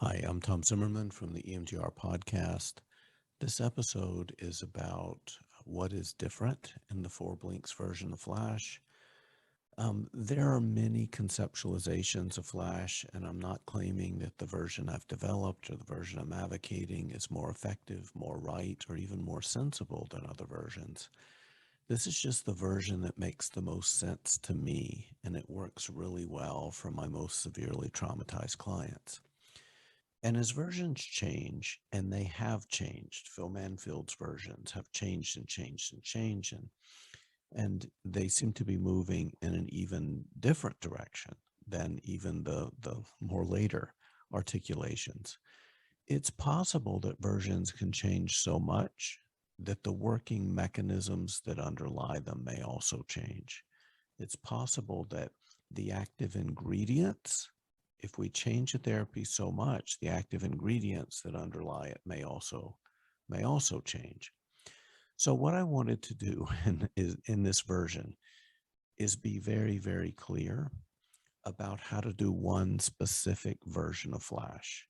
Hi, I'm Tom Zimmerman from the EMDR podcast. This episode is about what is different in the Four Blinks version of Flash. There are many conceptualizations of Flash, and I'm not claiming that the version I've developed or the version I'm advocating is more effective, more right, or even more sensible than other versions. This is just the version that makes the most sense to me, and it works really well for my most severely traumatized clients. And as versions change, and they have changed, Phil Manfield's versions have changed and changed and changed, and they seem to be moving in an even different direction than even the more later articulations. It's possible that versions can change so much that the working mechanisms that underlie them may also change. It's possible that the active ingredients, if we change a therapy so much, the active ingredients that underlie it may also change. So what I wanted to do in this version is be very, very clear about how to do one specific version of Flash.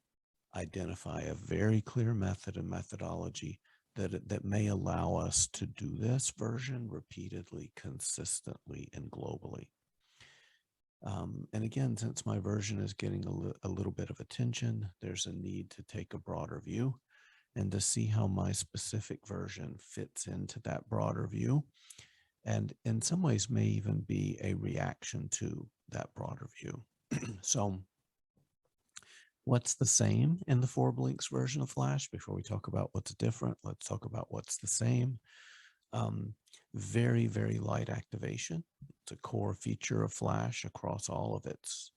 Identify a very clear method and methodology that may allow us to do this version repeatedly, consistently, and globally. And again, since my version is getting a little bit of attention, there's a need to take a broader view and to see how my specific version fits into that broader view. And in some ways may even be a reaction to that broader view. So what's the same in the Four Blinks version of Flash? Before we talk about what's different, let's talk about what's the same. Um, Very, very light activation. It's a core feature of Flash across all of its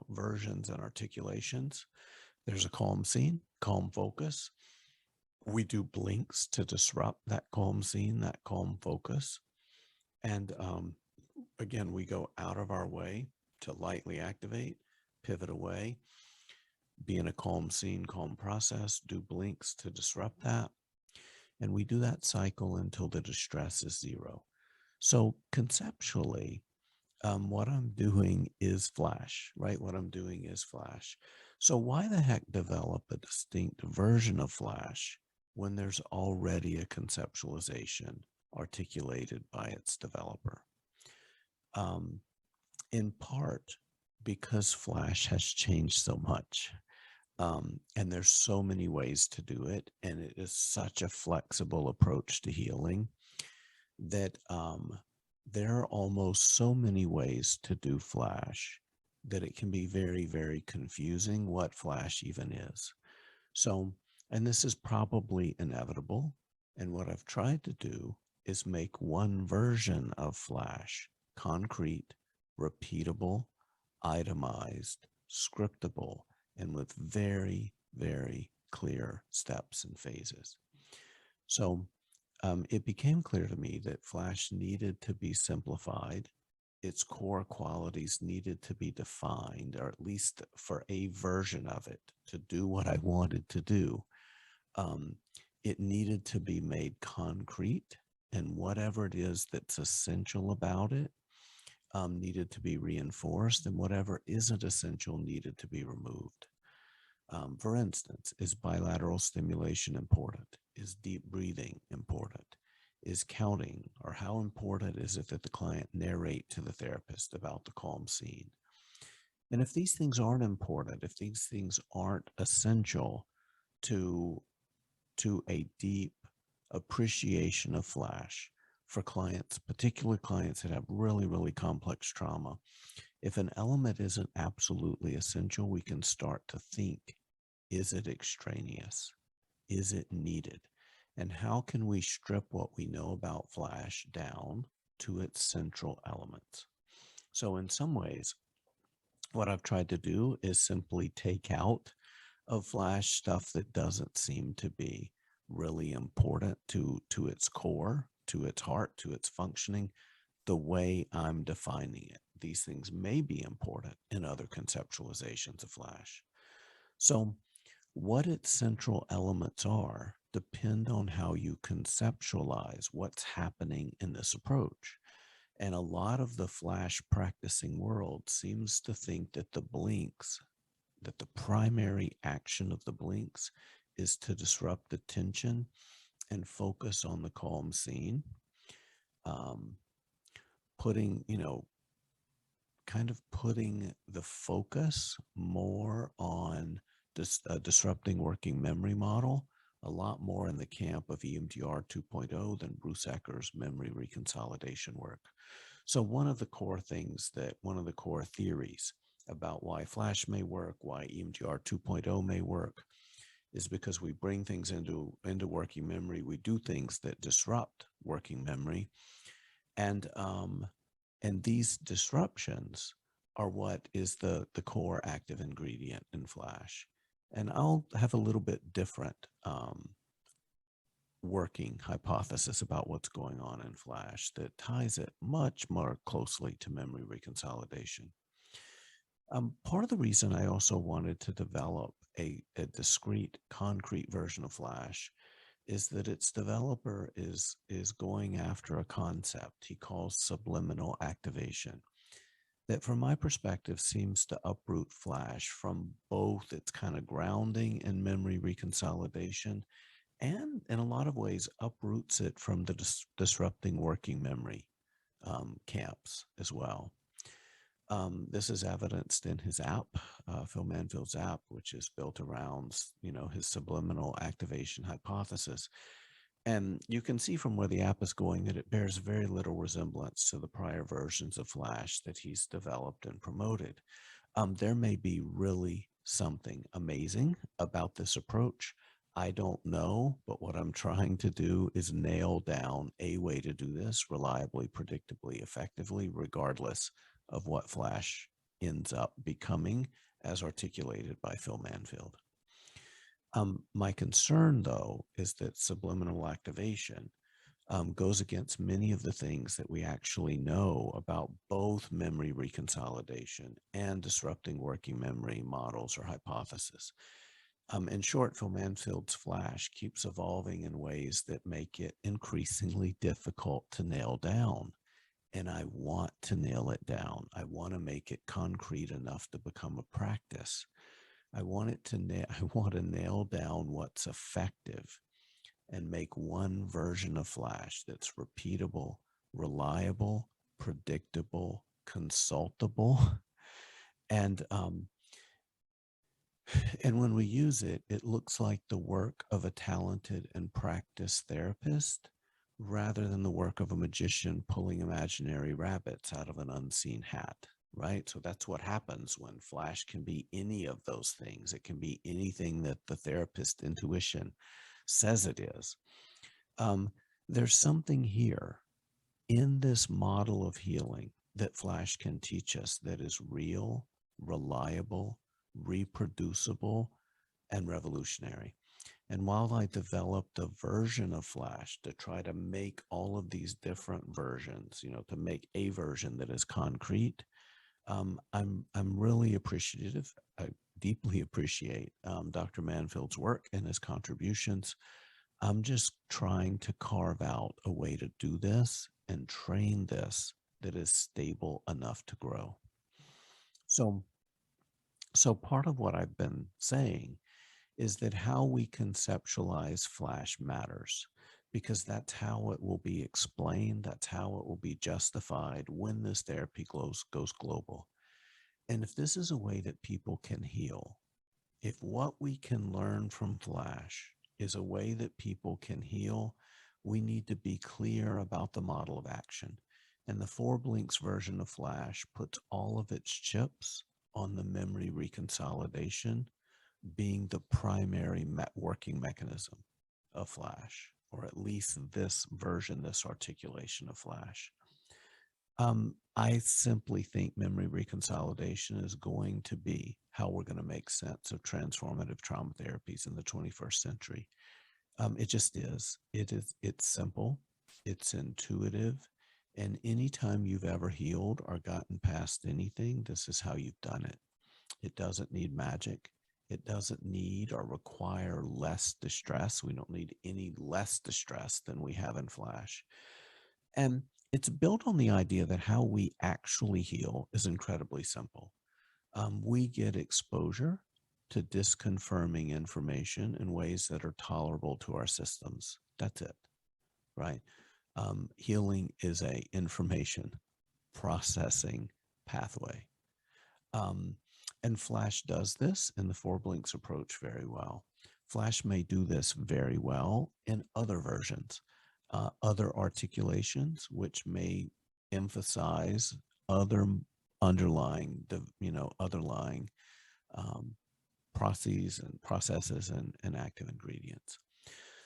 versions and articulations. There's a calm scene, calm focus. We do blinks to disrupt that calm scene, that calm focus. And again, we go out of our way to lightly activate, pivot away, be in a calm scene, calm process, do blinks to disrupt that. And we do that cycle until the distress is zero. So conceptually, what I'm doing is Flash, right? What I'm doing is Flash. So why the heck develop a distinct version of Flash when there's already a conceptualization articulated by its developer? Um, in part because Flash has changed so much. And there's so many ways to do it, and it is such a flexible approach to healing that there are almost so many ways to do Flash that it can be very, very confusing what Flash even is. So, and this is probably inevitable. And what I've tried to do is make one version of Flash concrete, repeatable, itemized, scriptable, and with very, very clear steps and phases. So it became clear to me that Flash needed to be simplified. Its core qualities needed to be defined, or at least for a version of it to do what I wanted to do. Um, it needed to be made concrete, and whatever it is that's essential about it needed to be reinforced, and whatever isn't essential needed to be removed. For instance, is bilateral stimulation important? Is deep breathing important? Is counting, or how important is it that the client narrate to the therapist about the calm scene? And if these things aren't important, if these things aren't essential to a deep appreciation of Flash for clients, particular clients that have really, really complex trauma, if an element isn't absolutely essential, we can start to think, is it extraneous? Is it needed? And how can we strip what we know about Flash down to its central elements? So in some ways, what I've tried to do is simply take out of Flash stuff that doesn't seem to be really important to its core, to its heart, to its functioning, the way I'm defining it. These things may be important in other conceptualizations of Flash. So what its central elements are depend on how you conceptualize what's happening in this approach. And a lot of the Flash practicing world seems to think that the blinks that the primary action of the blinks is to disrupt the tension and focus on the calm scene, um, putting, kind of putting the focus more on disrupting working memory model, a lot more in the camp of EMDR 2.0 than Bruce Ecker's memory reconsolidation work. So one of the core theories about why Flash may work, why EMDR 2.0 may work, is because we bring things into working memory. We do things that disrupt working memory, and these disruptions are what is the core active ingredient in Flash. And I'll have a little bit different working hypothesis about what's going on in Flash that ties it much more closely to memory reconsolidation. Part of the reason I also wanted to develop a discrete, concrete version of Flash is that its developer is going after a concept he calls subliminal activation, that from my perspective seems to uproot Flash from both its kind of grounding in memory reconsolidation and in a lot of ways uproots it from the disrupting working memory camps as well. This is evidenced in his app, Phil Manfield's app, which is built around, his subliminal activation hypothesis. And you can see from where the app is going that it bears very little resemblance to the prior versions of Flash that he's developed and promoted. There may be really something amazing about this approach. I don't know, but what I'm trying to do is nail down a way to do this reliably, predictably, effectively, regardless of what Flash ends up becoming as articulated by Phil Manfield. My concern, though, is that subliminal activation goes against many of the things that we actually know about both memory reconsolidation and disrupting working memory models or hypotheses. In short, Phil Manfield's Flash keeps evolving in ways that make it increasingly difficult to nail down. And I want to nail it down. I want to make it concrete enough to become a practice. I want I want to nail down what's effective and make one version of Flash that's repeatable, reliable, predictable, consultable, and and when we use it, it looks like the work of a talented and practiced therapist rather than the work of a magician pulling imaginary rabbits out of an unseen hat, right? So that's what happens when Flash can be any of those things. It can be anything that the therapist intuition says it is. There's something here in this model of healing that Flash can teach us that is real, reliable, reproducible, and revolutionary. And while I developed a version of Flash to try to make all of these different versions, to make a version that is concrete, I'm really appreciative. I deeply appreciate Dr. Manfield's work and his contributions. I'm just trying to carve out a way to do this and train this that is stable enough to grow. So, so part of what I've been saying is that how we conceptualize Flash matters because that's how it will be explained. That's how it will be justified when this therapy goes global. And if this is a way that people can heal, if what we can learn from Flash is a way that people can heal, we need to be clear about the model of action. And the Four Blinks version of Flash puts all of its chips on the memory reconsolidation being the primary working mechanism of Flash, or at least this version, this articulation of Flash. I simply think memory reconsolidation is going to be how we're going to make sense of transformative trauma therapies in the 21st century. It just is. It's simple, it's intuitive, and anytime you've ever healed or gotten past anything, this is how you've done it. It doesn't need magic. It doesn't need or require less distress. We don't need any less distress than we have in Flash. And it's built on the idea that how we actually heal is incredibly simple. We get exposure to disconfirming information in ways that are tolerable to our systems. That's it, right? Healing is a information processing pathway. Um, and Flash does this in the four blinks approach very well. Flash may do this very well in other versions, other articulations, which may emphasize other underlying, underlying um, processes and active ingredients.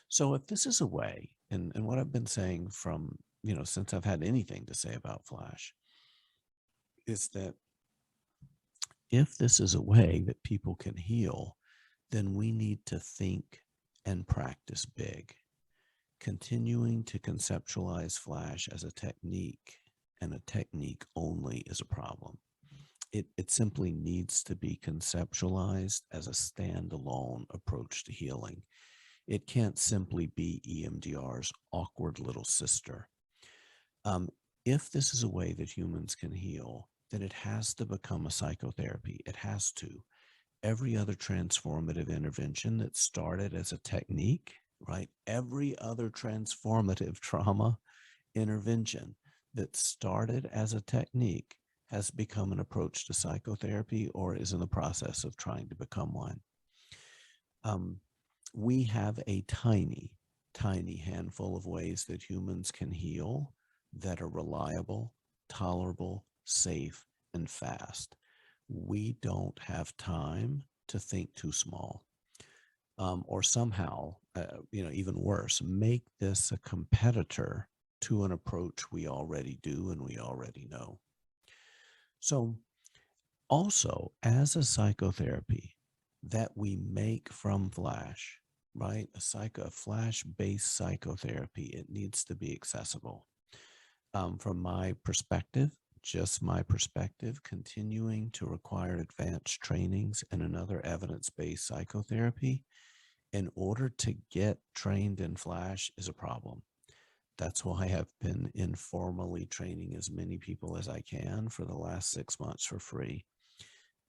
So if this is a way, and what I've been saying from, since I've had anything to say about Flash, is that if this is a way that people can heal, then we need to think and practice big. Continuing to conceptualize Flash as a technique and a technique only is a problem. It simply needs to be conceptualized as a standalone approach to healing. It can't simply be EMDR's awkward little sister. Um, if this is a way that humans can heal, then it has to become a psychotherapy. It has to. Every other transformative intervention that started as a technique, right? Every other transformative trauma intervention that started as a technique has become an approach to psychotherapy or is in the process of trying to become one. Um, we have a tiny, tiny handful of ways that humans can heal that are reliable, tolerable, safe, and fast. We don't have time to think too small. Or somehow, even worse, make this a competitor to an approach we already do and we already know. So, also, as a psychotherapy that we make from Flash, right? A Flash based psychotherapy, it needs to be accessible. From my perspective, just my perspective, continuing to require advanced trainings and another evidence based psychotherapy in order to get trained in Flash is a problem. That's why I've been informally training as many people as I can for the last 6 months for free.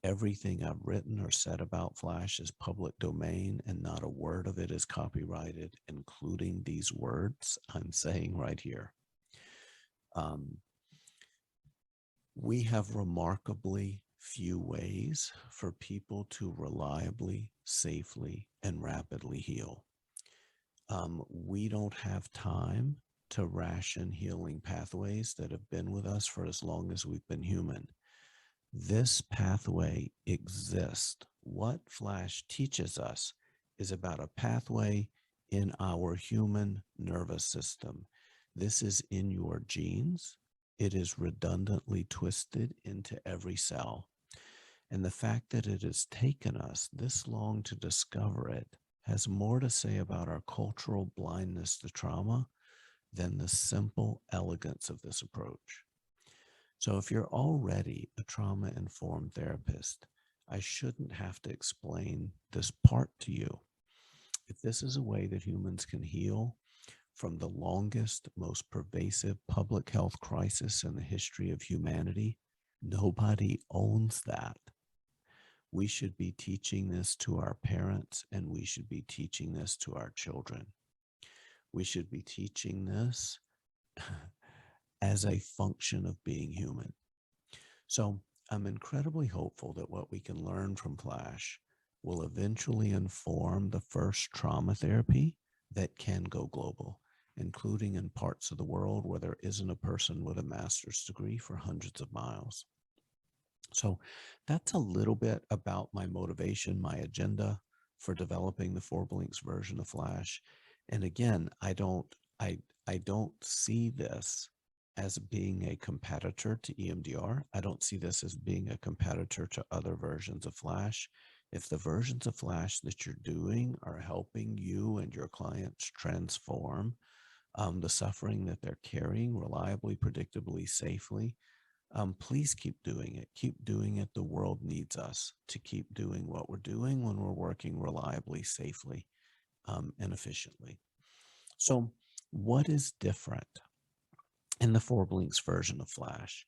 Everything I've written or said about Flash is public domain, and not a word of it is copyrighted, including these words I'm saying right here. Um, we have remarkably few ways for people to reliably, safely, and rapidly heal. We don't have time to ration healing pathways that have been with us for as long as we've been human. This pathway exists. What Flash teaches us is about a pathway in our human nervous system. This is in your genes. It is redundantly twisted into every cell. And the fact that it has taken us this long to discover it has more to say about our cultural blindness to trauma than the simple elegance of this approach. So if you're already a trauma-informed therapist, I shouldn't have to explain this part to you. If this is a way that humans can heal from the longest, most pervasive public health crisis in the history of humanity, nobody owns that. We should be teaching this to our parents, and we should be teaching this to our children. We should be teaching this as a function of being human. So I'm incredibly hopeful that what we can learn from Flash will eventually inform the first trauma therapy that can go global, including in parts of the world where there isn't a person with a master's degree for hundreds of miles. So that's a little bit about my motivation, my agenda for developing the Four Blinks version of Flash. And again, I don't see this as being a competitor to EMDR. I don't see this as being a competitor to other versions of Flash. If the versions of Flash that you're doing are helping you and your clients transform the suffering that they're carrying reliably, predictably, safely, please keep doing it. Keep doing it. The world needs us to keep doing what we're doing when we're working reliably, safely, and efficiently. So, what is different in the Four Blinks version of Flash?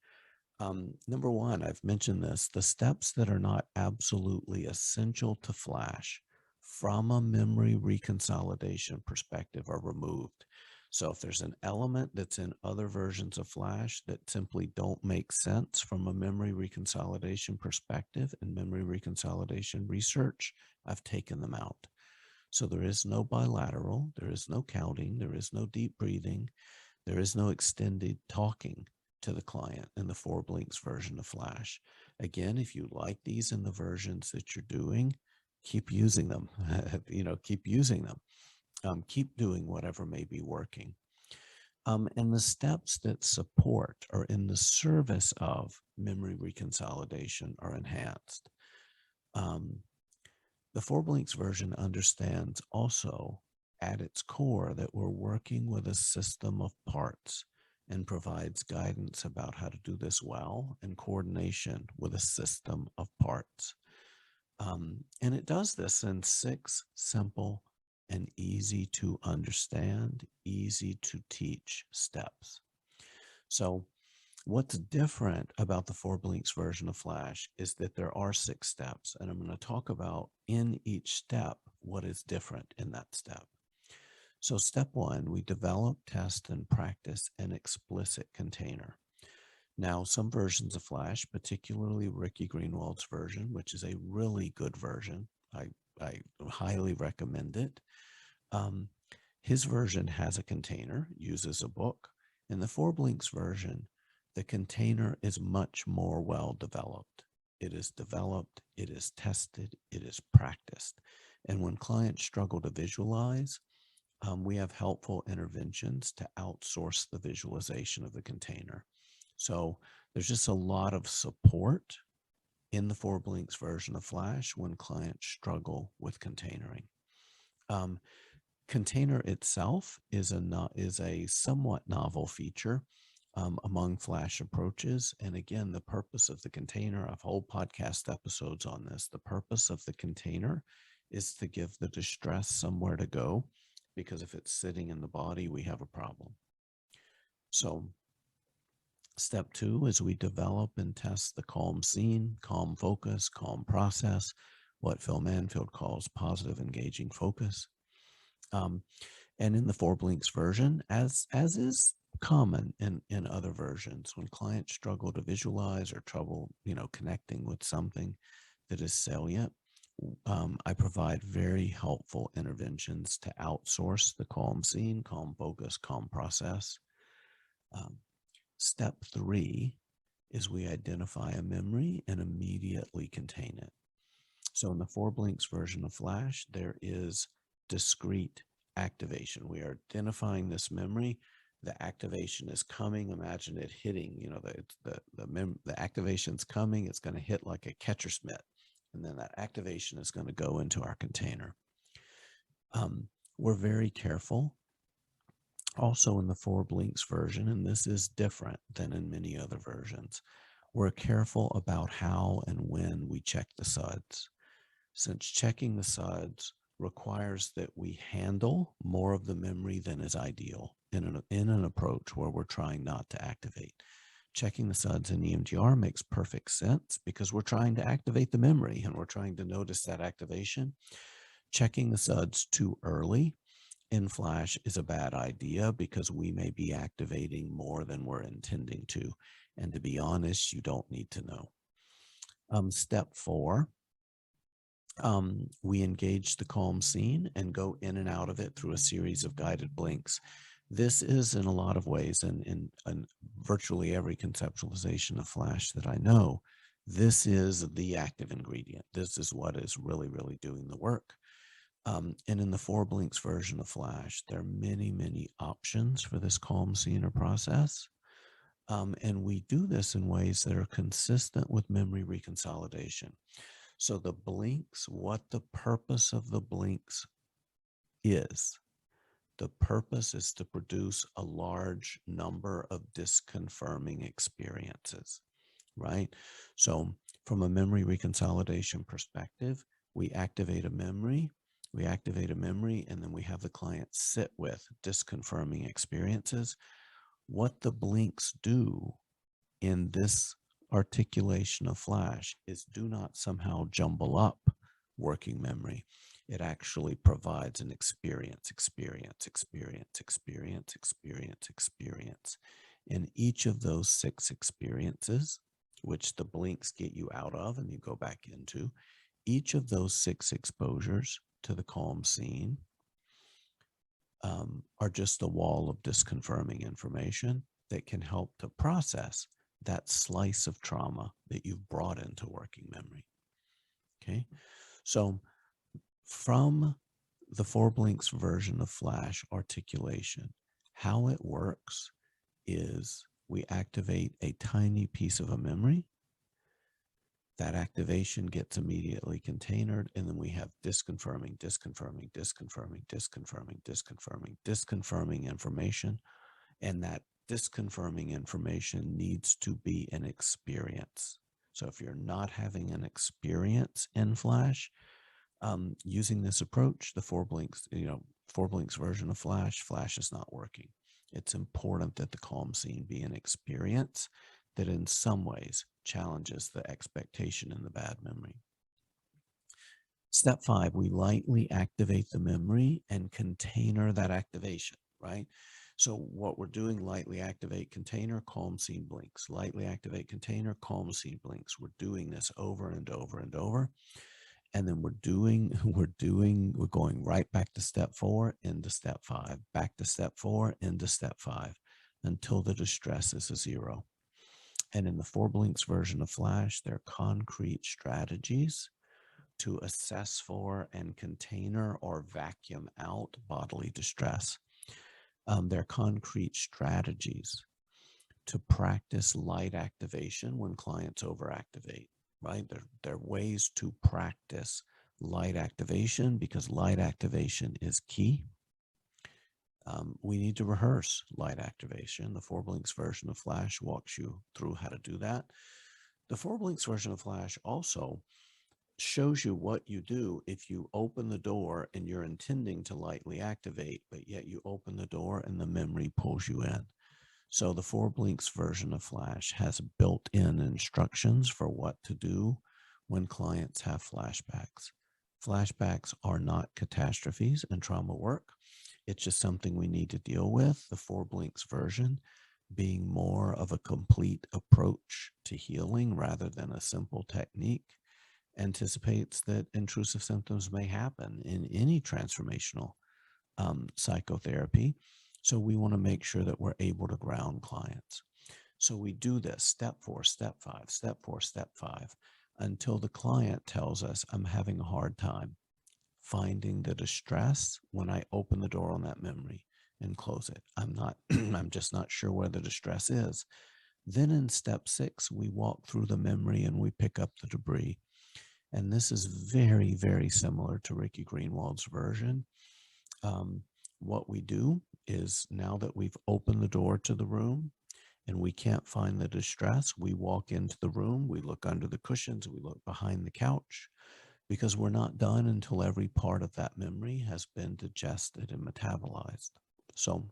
Number one, I've mentioned this, the steps that are not absolutely essential to Flash from a memory reconsolidation perspective are removed. So if there's an element that's in other versions of Flash that simply don't make sense from a memory reconsolidation perspective and memory reconsolidation research, I've taken them out. So there is no bilateral, there is no counting, there is no deep breathing, there is no extended talking to the client in the 4 blinks version of Flash. Again, if you like these in the versions that you're doing, keep using them. Keep using them. Keep doing whatever may be working. And the steps that support or in the service of memory reconsolidation are enhanced. Um, the 4 blinks version understands also at its core that we're working with a system of parts and provides guidance about how to do this well in coordination with a system of parts. And it does this in 6 simple and easy to understand, easy to teach steps. So what's different about the 4 blinks version of Flash is that there are 6 steps, and I'm going to talk about in each step what is different in that step. So, step 1, we develop, test, and practice an explicit container. Now, some versions of Flash, particularly Ricky Greenwald's version, which is a really good version, I highly recommend it. Um, his version has a container, uses a book. In the 4 blinks version, the container is much more well developed. It is developed, it is tested, it is practiced. And when clients struggle to visualize, we have helpful interventions to outsource the visualization of the container. So there's just a lot of support in the 4 blinks version of Flash when clients struggle with containering. Um, Container itself is a somewhat novel feature among Flash approaches. And again, the purpose of the container, I've whole podcast episodes on this. The purpose of the container is to give the distress somewhere to go, because if it's sitting in the body, we have a problem. So step 2 is we develop and test the calm scene, calm focus, calm process, what Phil Manfield calls positive engaging focus. Um, and in the 4 blinks version, as is common in other versions, when clients struggle to visualize or trouble, connecting with something that is salient, I provide very helpful interventions to outsource the calm scene, calm focus, calm process. Um, Step 3 is we identify a memory and immediately contain it. So in the 4 blinks version of Flash, there is discrete activation. We are identifying this memory. The activation is coming. Imagine it hitting, the activation's coming. It's going to hit like a catcher's mitt. And then that activation is going to go into our container. We're very careful also in the 4 blinks version, and this is different than in many other versions. We're careful about how and when we check the SUDs, since checking the SUDs requires that we handle more of the memory than is ideal in an approach where we're trying not to activate. Checking the SUDs in EMDR makes perfect sense because we're trying to activate the memory and we're trying to notice that activation. Checking the SUDs too early in Flash is a bad idea because we may be activating more than we're intending to. And to be honest, you don't need to know. Step 4, we engage the calm scene and go in and out of it through a series of guided blinks. This is in a lot of ways, and in virtually every conceptualization of Flash that I know, this is the active ingredient. This is what is really, really doing the work. And in the 4 blinks version of Flash, there are many, many options for this calm scene or process. And we do this in ways that are consistent with memory reconsolidation. So the blinks, what the purpose of the blinks is, the purpose is to produce a large number of disconfirming experiences, right? So from a memory reconsolidation perspective, we activate a memory, and then we have the client sit with disconfirming experiences. What the blinks do in this articulation of flash is do not somehow jumble up working memory. It actually provides an experience, experience, experience, experience, experience, experience. In each of those 6 experiences, which the blinks get you out of and you go back into, each of those 6 exposures to the calm scene are just a wall of disconfirming information that can help to process that slice of trauma that you've brought into working memory. Okay. So from the Four Blinks version of flash articulation, how it works is we activate a tiny piece of a memory. That activation gets immediately containered, and then we have disconfirming, disconfirming, disconfirming, disconfirming, disconfirming, disconfirming information. And that disconfirming information needs to be an experience. So if you're not having an experience in Flash, using this approach, the Four Blinks version of Flash is not working. It's important that the calm scene be an experience that in some ways challenges the expectation in the bad memory. Step 5, we lightly activate the memory and container that activation, right? So what we're doing, lightly activate container, calm scene blinks, lightly activate container, calm scene blinks. We're doing this over and over and over. And then we're going right back to step 4 into step 5, back to step 4 into step 5 until the distress is a 0. And in the Four Blinks version of Flash, there are concrete strategies to assess for and container or vacuum out bodily distress. There are concrete strategies to practice light activation when clients overactivate, right? There are ways to practice light activation because light activation is key. We need to rehearse light activation. The Four Blinks version of Flash walks you through how to do that. The Four Blinks version of Flash also shows you what you do if you open the door and you're intending to lightly activate, but yet you open the door and the memory pulls you in. So the Four Blinks version of Flash has built-in instructions for what to do when clients have flashbacks. Flashbacks are not catastrophes in trauma work. It's just something we need to deal with. The Four Blinks version being more of a complete approach to healing rather than a simple technique anticipates that intrusive symptoms may happen in any transformational psychotherapy. So we want to make sure that we're able to ground clients. So we do this step 4, step 5, step 4, step 5, until the client tells us, I'm having a hard time finding the distress when I open the door on that memory and close it. I'm just not sure where the distress is. Then in step 6, we walk through the memory and we pick up the debris. And this is very, very similar to Ricky Greenwald's version. What we do is now that we've opened the door to the room and we can't find the distress, we walk into the room, we look under the cushions, we look behind the couch, because we're not done until every part of that memory has been digested and metabolized. So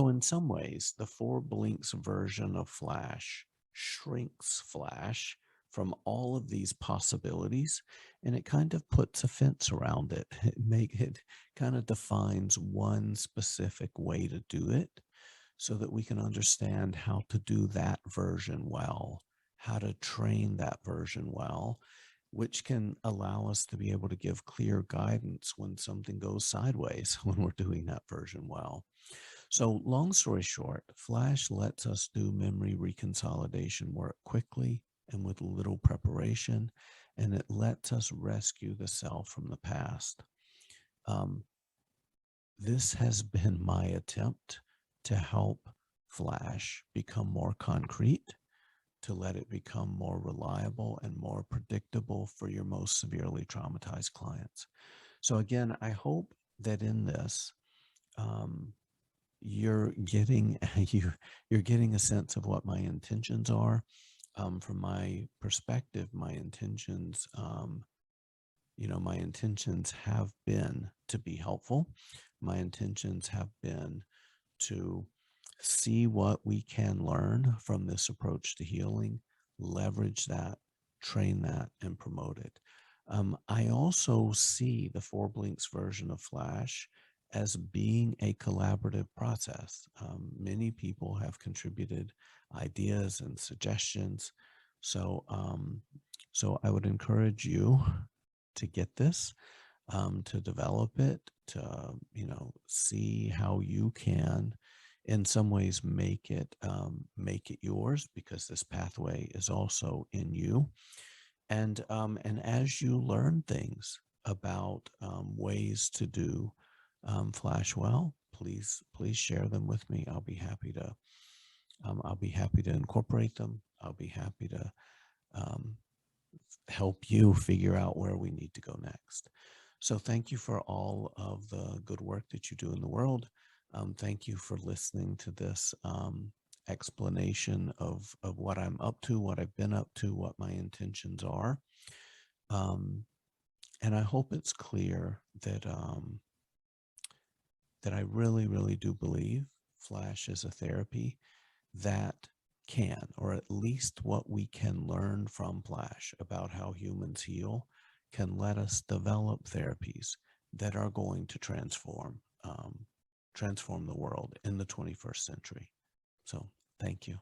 in some ways, the Four Blinks version of Flash shrinks Flash from all of these possibilities, and it kind of puts a fence around it. It kind of defines one specific way to do it so that we can understand how to do that version well, how to train that version well, which can allow us to be able to give clear guidance when something goes sideways when we're doing that version well. So long story short, Flash lets us do memory reconsolidation work quickly and with little preparation, and it lets us rescue the self from the past. This has been my attempt to help Flash become more concrete, to let it become more reliable and more predictable for your most severely traumatized clients. So again, I hope that in this, you're getting you're getting a sense of what my intentions are. From my perspective, my intentions, my intentions have been to be helpful. My intentions have been to see what we can learn from this approach to healing, leverage that, train that, and promote it. I also see the Four Blinks version of Flash as being a collaborative process. Many people have contributed ideas and suggestions. So, so I would encourage you to get this, to develop it, to see how you can, in some ways, make it yours, because this pathway is also in you. And as you learn things about ways to do Flash well, please share them with me. I'll be happy to incorporate them. I'll be happy to um, help you figure out where we need to go next. So thank you for all of the good work that you do in the world. Thank you for listening to this explanation of what I'm up to, what I've been up to, what my intentions are. Um, and I hope it's clear that I really, really do believe Flash is a therapy that can, or at least what we can learn from Flash about how humans heal, can let us develop therapies that are going to transform the world in the 21st century. So thank you.